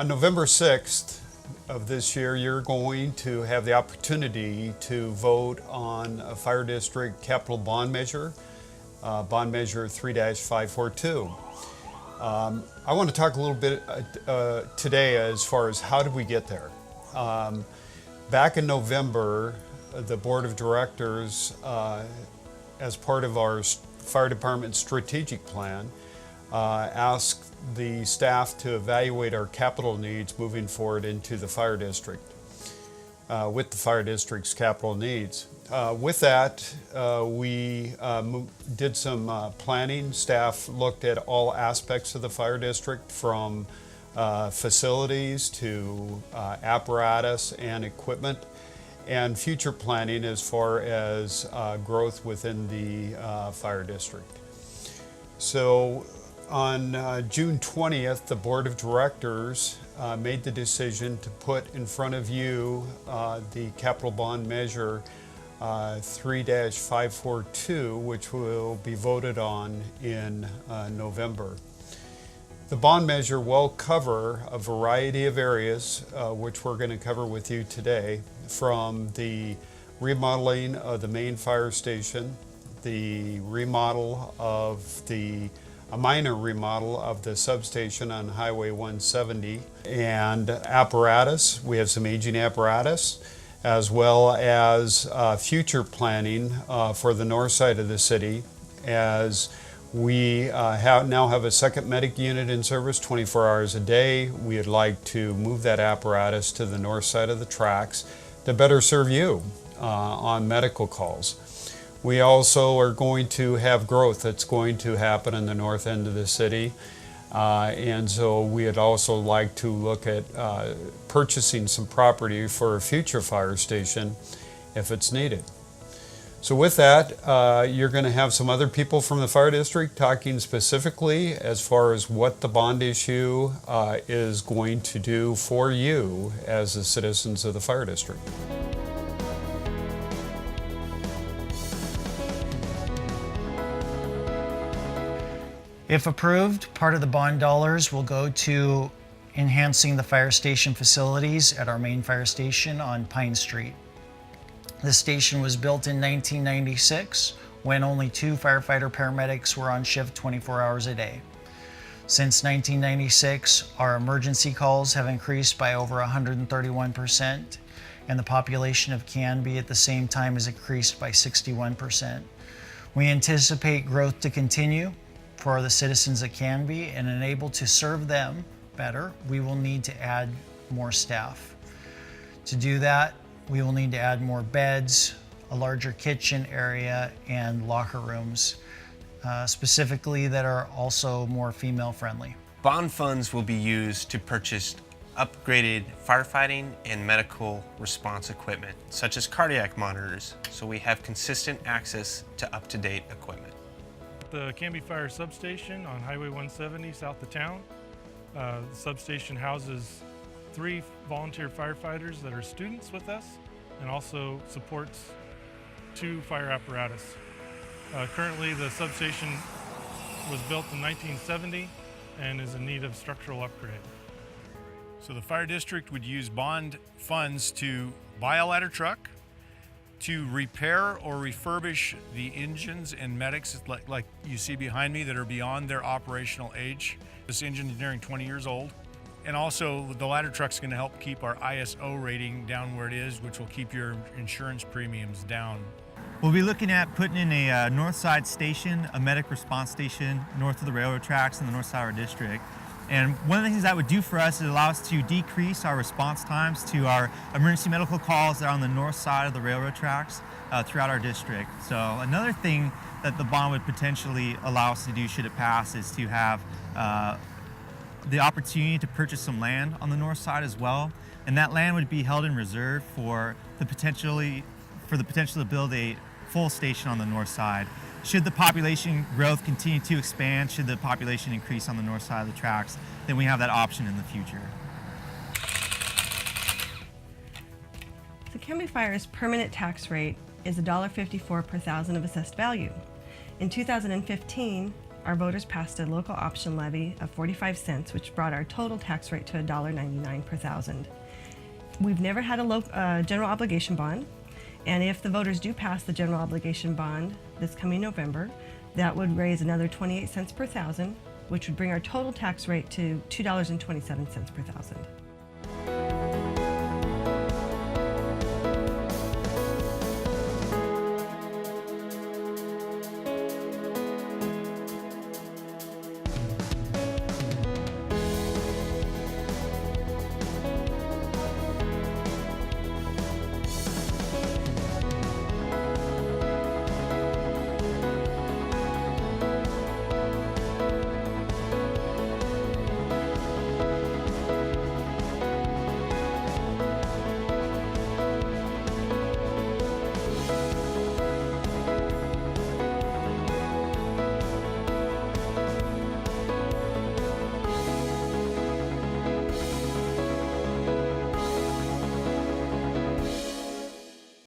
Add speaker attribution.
Speaker 1: On November 6th of this year, you're going to have the opportunity to vote on a fire district capital bond measure, bond measure 3-542. I want to talk a little bit today as far as how did we get there. Back in November, the Board of Directors, as part of our fire department strategic plan, asked the staff to evaluate our capital needs moving forward into the fire district, with the fire district's capital needs. With that, we did some planning. Staff looked at all aspects of the fire district, from facilities to apparatus and equipment, and future planning as far as growth within the fire district. So on June 20th, the Board of Directors made the decision to put in front of you the capital bond measure 3-542, which will be voted on in November. The bond measure will cover a variety of areas, which we're going to cover with you today, from the remodeling of the main fire station, the remodel of a minor remodel of the substation on Highway 170, and apparatus. We have some aging apparatus, as well as future planning for the north side of the city, as we now have a second medic unit in service 24 hours a day. We'd like to move that apparatus to the north side of the tracks to better serve you on medical calls. We also are going to have growth that's going to happen in the north end of the city. And so we'd also like to look at purchasing some property for a future fire station if it's needed. So with that, you're going to have some other people from the fire district talking specifically as far as what the bond issue is going to do for you as the citizens of the fire district.
Speaker 2: If approved, part of the bond dollars will go to enhancing the fire station facilities at our main fire station on Pine Street. This station was built in 1996 when only 2 firefighter paramedics were on shift 24 hours a day. Since 1996, our emergency calls have increased by over 131%, and the population of Canby at the same time has increased by 61%. We anticipate growth to continue for the citizens of Canby, and enable to serve them better, we will need to add more staff. To do that, we will need to add more beds, a larger kitchen area, and locker rooms, specifically that are also more female friendly.
Speaker 3: Bond funds will be used to purchase upgraded firefighting and medical response equipment, such as cardiac monitors, so we have consistent access to up-to-date equipment.
Speaker 4: The Canby Fire substation on Highway 170 south of town. The substation houses 3 volunteer firefighters that are students with us, and also supports 2 fire apparatus. Currently, the substation was built in 1970 and is in need of structural upgrade.
Speaker 5: So the fire district would use bond funds to buy a ladder truck, to repair or refurbish the engines and medics like you see behind me that are beyond their operational age. This engine is nearing 20 years old. And also the ladder truck's going to help keep our ISO rating down where it is, which will keep your insurance premiums down.
Speaker 6: We'll be looking at putting in a north side station, a medic response station north of the railroad tracks in the north side of our district. And one of the things that would do for us is allow us to decrease our response times to our emergency medical calls that are on the north side of the railroad tracks throughout our district. So another thing that the bond would potentially allow us to do should it pass is to have the opportunity to purchase some land on the north side as well. And that land would be held in reserve for the potential to build a full station on the north side. Should the population growth continue to expand, should the population increase on the north side of the tracks, then we have that option in the future.
Speaker 7: The Canby Fire's permanent tax rate is $1.54 per thousand of assessed value. In 2015, our voters passed a local option levy of 45 cents, which brought our total tax rate to $1.99 per thousand. We've never had a general obligation bond, and if the voters do pass the general obligation bond this coming November, that would raise another 28 cents per thousand, which would bring our total tax rate to $2.27 per thousand.